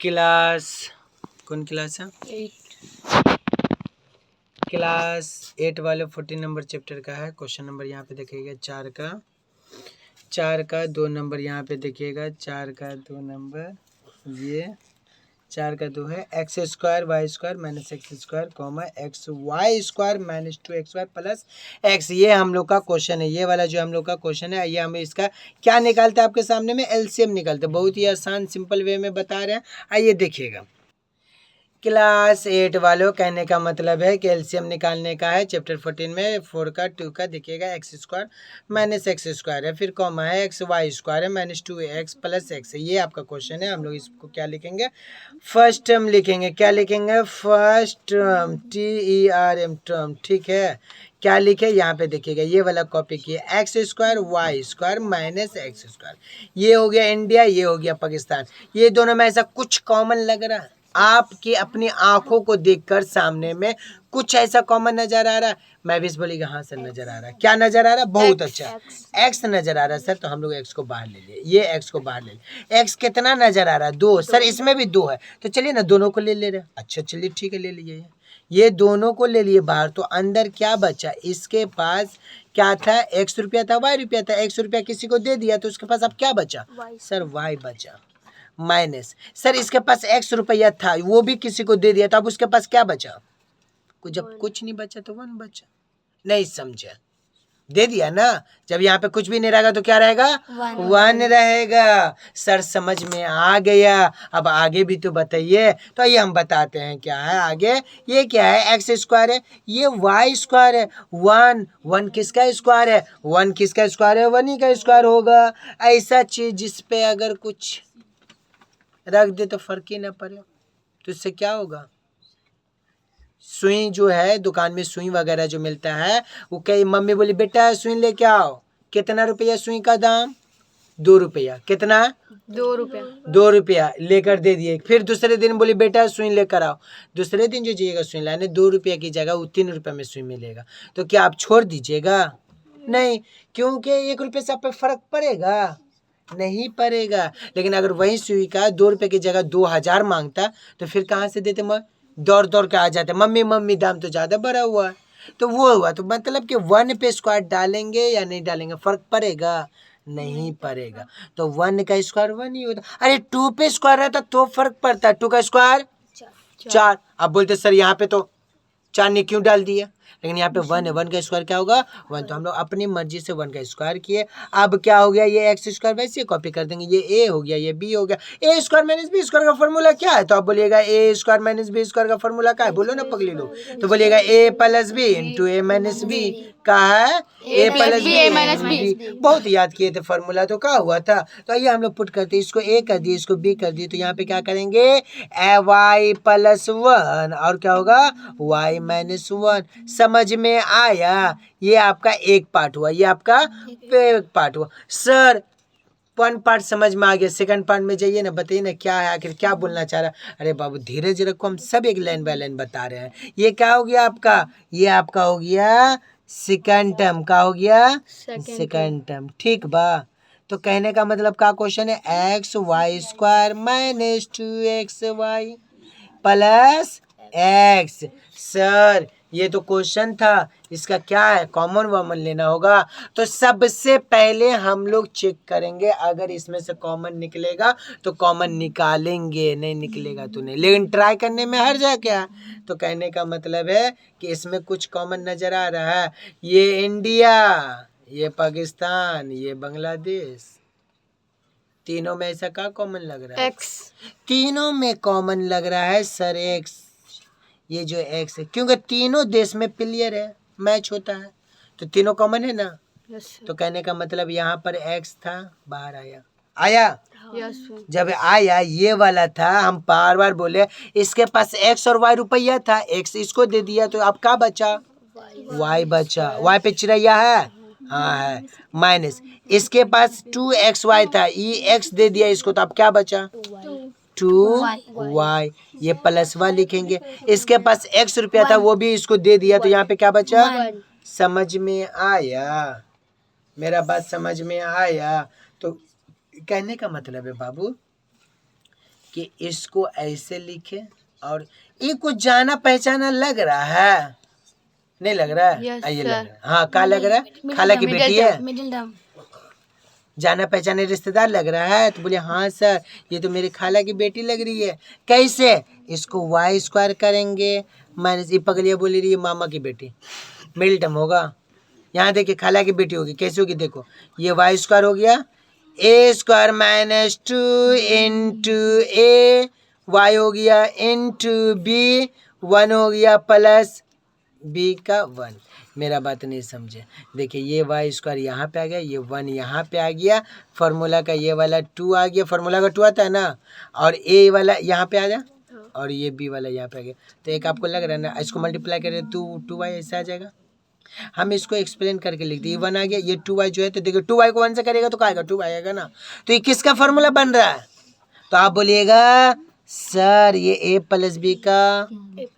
Class कौन class है? 8। Class 8 वाले 14 नंबर चैप्टर का है। क्वेश्चन नंबर यहाँ पे देखिएगा 4 का 2 नंबर यहाँ पे देखिएगा 4 का 2 नंबर, ये 4 का 2 है x square y square minus x square comma x y square minus 2xy plus x. ये हम लोग का क्वेश्चन है, ये वाला जो हम लोग का क्वेश्चन है। ये हम इसका क्या निकालते हैं, आपके सामने में एलसीएम निकालते हैं। बहुत ही आसान सिंपल वे में बता रहे हैं। आइए देखिएगा। क्लास 8 वालों, कहने का मतलब है कि एलसीएम निकालने का है। चैप्टर 14 में 4 का 2 का देखिएगा x square minus x square है, फिर कॉमा है एक्स वाई स्क्वायर है माइनस 2x प्लस एक्स है। ये आपका क्वेश्चन है। हम लोग इसको क्या लिखेंगे, फर्स्ट टर्म लिखेंगे। क्या लिखेंगे, फर्स्ट टर्म, TERM टर्म। ठीक है, क्या लिखे यहाँ पे देखिएगा, ये वाला कॉपी किए x square y square minus x square. ये हो गया इंडिया, ये हो गया पाकिस्तान। ये दोनों में ऐसा कुछ कॉमन लग रहा है आपकी अपनी आंखों को देखकर, सामने में कुछ ऐसा कॉमन नजर आ रहा है? मैं भी बोलेगा हाँ सर नजर आ रहा है। क्या नजर आ रहा है? बहुत अच्छा, एक्स नजर आ रहा है सर। तो हम लोग एक्स को बाहर ले लिए, ये एक्स को बाहर ले लिए। एक्स कितना नजर आ रहा है? 2 सर, इसमें भी 2 है। तो चलिए ना दोनों को ले ले रहे। अच्छा चलिए ठीक है, ले लीजिए। ये दोनों को ले लिए बाहर, तो अंदर क्या बचा? इसके पास क्या था? x रुपया था, y रुपया था। x रुपया किसी को दे दिया तो उसके पास अब क्या बचा? सर y बचा। माइनस सर इसके पास x रुपया था, वो भी किसी को दे दिया तो अब उसके पास क्या बचा? जब कुछ नहीं बचा तो 1 बचा। नहीं समझा? दे दिया ना। जब यहाँ पे कुछ भी नहीं रहेगा तो क्या रहेगा? 1 रहेगा। सर समझ में आ गया। अब आगे भी तो बताइए। तो ये हम बताते हैं क्या है आगे। ये क्या है? एक्स स्क्वायर है, ये वाई स्क्वायर है। 1 किसका स्क्वायर है? 1 किसका स्क्वायर है? 1 ही का स्क्वायर होगा। ऐसा चीज जिसपे अगर कुछ रख दे तो फर्क ही ना पड़े, तो इससे क्या होगा? सुई जो है दुकान में, सुई वगैरह जो मिलता है, वो कई मम्मी बोली बेटा सुई लेके आओ। कितना रुपया सुई का दाम? 2 रुपया। कितना? 2 रुपया। 2 रुपया लेकर दे दिए। फिर दूसरे दिन बोली बेटा सुई लेकर आओ। दूसरे दिन जो जाइएगा सुई लाने, 2 रुपया की जगह वो 3 रुपया में सुई मिलेगा। तो क्या आप छोड़ दीजिएगा? नहीं, क्योंकि 1 रुपये से आप पे फर्क पड़ेगा? नहीं पड़ेगा। लेकिन अगर वही सुई का 2 रुपये की जगह 2000 मांगता तो फिर कहाँ से देते? दौड़ दौड़ के आ जाते, मम्मी मम्मी दाम तो ज़्यादा बढ़ा हुआ है। तो वो हुआ। तो मतलब कि 1 पे स्क्वायर डालेंगे या नहीं डालेंगे, फर्क पड़ेगा? नहीं पड़ेगा। तो 1 का स्क्वायर 1 ही होता। अरे 2 पे स्क्वायर रहता तो फर्क पड़ता है। 2 का स्क्वायर 4। अब बोलते सर यहाँ पे तो 4 ने क्यों डाल दिया? लेकिन यहाँ पे 1 है, 1 का स्क्वायर क्या होगा? 1। तो हम लोग अपनी मर्जी से 1 का स्क्वायर किए। अब क्या हो गया? ये एक्स स्क्वायर वैसे कॉपी कर देंगे। ये ए हो गया, ये बी हो गया। ए स्क्वायर माइनस बी स्क्वायर का फॉर्मूला क्या है? तो आप बोलिएगा ए स्क्वायर माइनस बी स्क्वायर का फॉर्मूला क्या है? बोलो ना पगली लोग। तो बोलिएगा ए प्लस बी इंटू ए माइनस बी का है ए प्लस बी माइनस बी। बहुत याद किए थे फॉर्मूला, तो क्या हुआ था? तो आइए हम लोग पुट करते, इसको ए कर दिए, इसको बी कर दिए। तो यहाँ पे क्या करेंगे? वाई प्लस 1 और क्या होगा? Y minus 1। समझ में आया? ये आपका एक पार्ट हुआ, ये आपका एक पार्ट हुआ। सर 1 पार्ट समझ में आ गया, सेकंड पार्ट में जाइए ना, बताइए ना क्या है, आखिर क्या बोलना चाह रहा है? अरे बाबू धीरज रखो, हम सब एक लाइन बाय लाइन बता रहे हैं। ये क्या हो गया आपका? ये आपका हो गया सेकंड टर्म। का हो गया? Second term. ठीक बा? तो कहने का मतलब का क्वेश्चन है x y square minus 2xy plus x. Sir ये तो क्वेश्चन था, इसका क्या है? कॉमन वॉमन लेना होगा। तो सबसे पहले हम लोग चेक करेंगे, अगर इसमें से कॉमन निकलेगा तो कॉमन निकालेंगे, नहीं निकलेगा तो नहीं। लेकिन ट्राई करने में हर्ज है क्या? तो कहने का मतलब है कि इसमें कुछ कॉमन नजर आ रहा है। ये इंडिया, ये पाकिस्तान, ये बांग्लादेश, तीनों में ऐसा क्या कॉमन लग रहा है? X। तीनों में कॉमन लग रहा है सर एक्स। ये जो एक्स है, क्योंकि तीनों देश में प्लेयर है, मैच होता है, तो तीनों कॉमन है ना। तो कहने का मतलब यहाँ पर एक्स था, बाहर आया। जब आया ये वाला था, हम बार बार बोले इसके पास एक्स और वाई रुपया था, एक्स इसको दे दिया तो अब क्या बचा? वाई बचा। वाई पे चिड़ैया है? हाँ है। माइनस इसके पास 2xy था, ये एक्स दे दिया इसको, तो अब क्या बचा? 2y। ये प्लस 1 लिखेंगे। इसके पास x रुपया था, वो भी इसको दे दिया, तो यहाँ पे क्या बचा? समझ में आया? मेरा बात समझ में आया? तो कहने का मतलब है बाबू कि इसको ऐसे लिखे, और ये कुछ जाना पहचाना लग रहा है, नहीं लग रहा है? Yes, ये sir. लग रहा है। हाँ, क्या लग रहा है? खाला की बेटी है, मिडिल टर्म। जाना पहचाने रिश्तेदार लग रहा है। तो बोले हाँ सर, ये तो मेरी खाला की बेटी लग रही है। कैसे? इसको वाई स्क्वायर करेंगे माइनस, ये पगलिया बोली रही है मामा की बेटी, मिडिल टर्म होगा। यहाँ देखिए खाला की बेटी होगी, कैसे होगी देखो, ये वाई स्क्वायर हो गया, ए स्क्वायर माइनस 2 इंटू ए, वाई हो गया इंटू बी, 1 हो गया प्लस बी का 1। मेरा बात नहीं समझे, देखिए ये वाई स्क्वायर यहाँ पे आ गया, ये 1 यहाँ पे आ गया, फार्मूला का ये वाला 2 आ गया, फार्मूला का 2 आता है ना, और ए वाला यहाँ पे आ गया, और ये बी वाला यहाँ पे आ गया। तो एक आपको लग रहा है ना, इसको मल्टीप्लाई करें तो 2y ऐसे आ जाएगा। हम इसको एक्सप्लेन करके लिख दिए, 1 आ गया, ये 2y जो है, तो देखिए 2y को 1 से करेगा तो क्या आएगा, 2y आएगा ना। तो ये किसका फार्मूला बन रहा है? तो आप बोलिएगा सर ये a प्लस बी का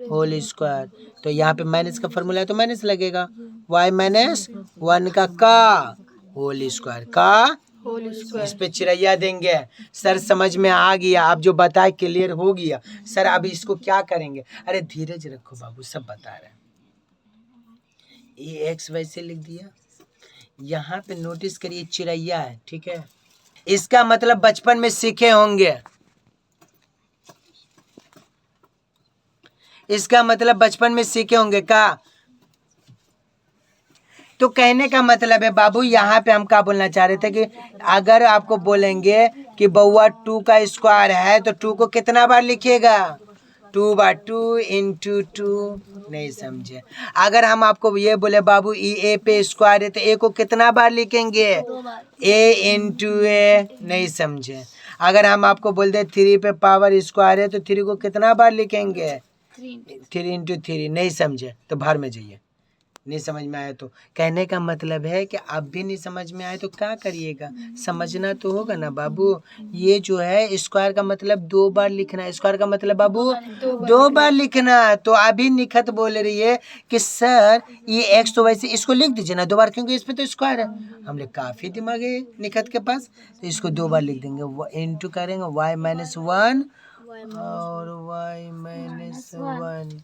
होल स्क्वायर, तो यहाँ पे माइनस का फार्मूला है तो माइनस लगेगा, y माइनस 1 का होल स्क्वायर का होल इस पे चिरैया देंगे। सर समझ में आ गया, आप जो बताए क्लियर हो गया। सर अब इसको क्या करेंगे? अरे धीरज रखो बाबू, सब बता रहे हैं। ये एक्स वैसे लिख दिया, यहाँ पे नोटिस करिए चिरैया है, ठीक है। इसका मतलब बचपन में सीखे होंगे, इसका मतलब बचपन में सीखे होंगे का। तो कहने का मतलब है बाबू, यहाँ पे हम क्या बोलना चाह रहे थे कि अगर आपको बोलेंगे कि बउआ 2 का स्क्वायर है तो 2 को कितना बार लिखिएगा, 2/2 इंटू 2, नहीं समझे। अगर हम आपको ये बोले बाबू ए पे स्क्वायर है तो ए को कितना बार लिखेंगे, ए इंटू ए, नहीं समझे। अगर हम आपको बोल दे 3 पे पावर स्क्वायर है तो 3 को कितना बार लिखेंगे, 3 इंटू 3, नहीं समझे तो बाहर में जाइए। नहीं समझ में आया तो कहने का मतलब है कि आप भी नहीं समझ में आए तो क्या करिएगा, समझना तो होगा ना बाबू। ये जो है स्क्वायर का मतलब 2 बार लिखना है, स्क्वायर का मतलब बाबू 2 बार लिखना। तो अभी निखत बोल रही है कि सर ये एक्स तो वैसे इसको लिख दीजिए ना 2 बार, क्योंकि इस पे तो स्क्वायर है। हमने काफ़ी दिमाग है निखत के पास, तो इसको 2 बार लिख देंगे, इंटू करेंगे y माइनस 1 और y माइनस 1।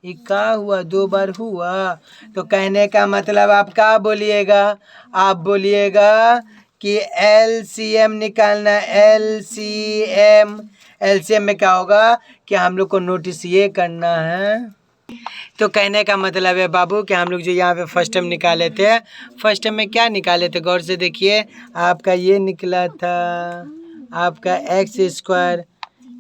ये क्या हुआ, 2 बार हुआ। तो कहने का मतलब आप क्या बोलिएगा, आप बोलिएगा कि एलसीएम निकालना। एलसीएम, एलसीएम में क्या होगा कि हम लोग को नोटिस ये करना है। तो कहने का मतलब है बाबू कि हम लोग जो यहाँ पे फर्स्ट टाइम निकाले थे, फर्स्ट टाइम में क्या निकाले थे, गौर से देखिए। आपका ये निकला था, आपका x square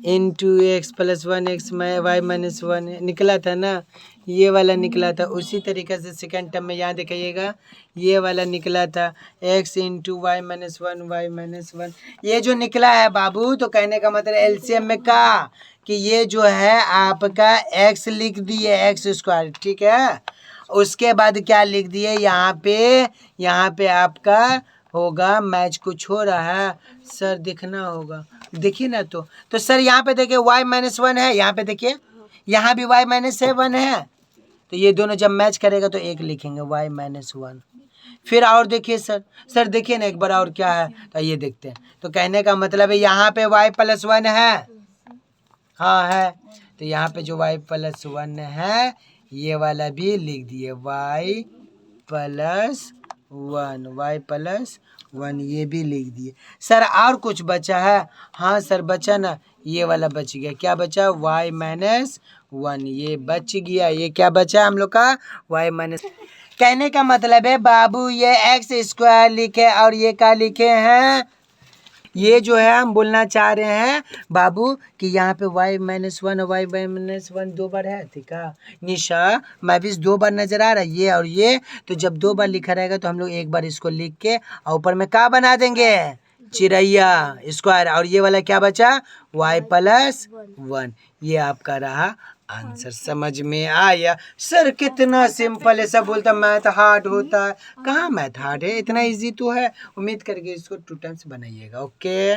into x plus 1 x y minus 1 निकला था ना, ये वाला निकला था। उसी तरीके से सेकेंड टर्म में यहाँ देखिएगा, ये वाला निकला था x into y minus 1 y minus 1, ये जो निकला है बाबू। तो कहने का मतलब एलसीएम में का कि ये जो है आपका एक्स लिख दिए, एक्स स्क्वायर, ठीक है। उसके बाद क्या लिख दिए यहाँ पे आपका होगा मैच, कुछ हो रहा है सर, दिखना होगा, देखिए ना। तो सर यहाँ पे देखिए y माइनस 1 है, यहाँ पे देखिए यहाँ भी y माइनस 1 है। तो ये दोनों जब मैच करेगा तो एक लिखेंगे y माइनस 1। फिर और देखिए सर देखिए ना एक बार और क्या है, तो ये देखते हैं। तो कहने का मतलब है यहाँ पे y प्लस 1 है, हाँ है। तो यहाँ पे जो y प्लस 1 है ये वाला भी लिख दिए y प्लस 1 ये भी लिख दिए। सर और कुछ बचा है? हाँ सर बचा ना, ये वाला बच गया। क्या बचा? y माइनस 1, ये बच गया। ये क्या बचा हम लोग का? y minus. कहने का मतलब है बाबू ये एक्स स्क्वायर लिखे और ये क्या लिखे हैं, ये जो है हम बोलना चाह रहे हैं बाबू कि यहाँ पे y माइनस 1 और y माइनस 1 2 बार है, ठीक है निशा। मैं भी 2 बार नजर आ रहा है ये और ये। तो जब 2 बार लिखा रहेगा तो हम लोग एक बार इसको लिख के और ऊपर में क्या बना देंगे, चिरैया स्क्वायर। और ये वाला क्या बचा, y प्लस 1। ये आपका रहा आंसर। समझ में आया? सर कितना सिंपल है, सब बोलता मैथ हार्ड होता है। कहाँ मैथ हार्ड है, इतना इजी तो है। उम्मीद करके इसको 2 टाइम्स बनाइएगा। ओके।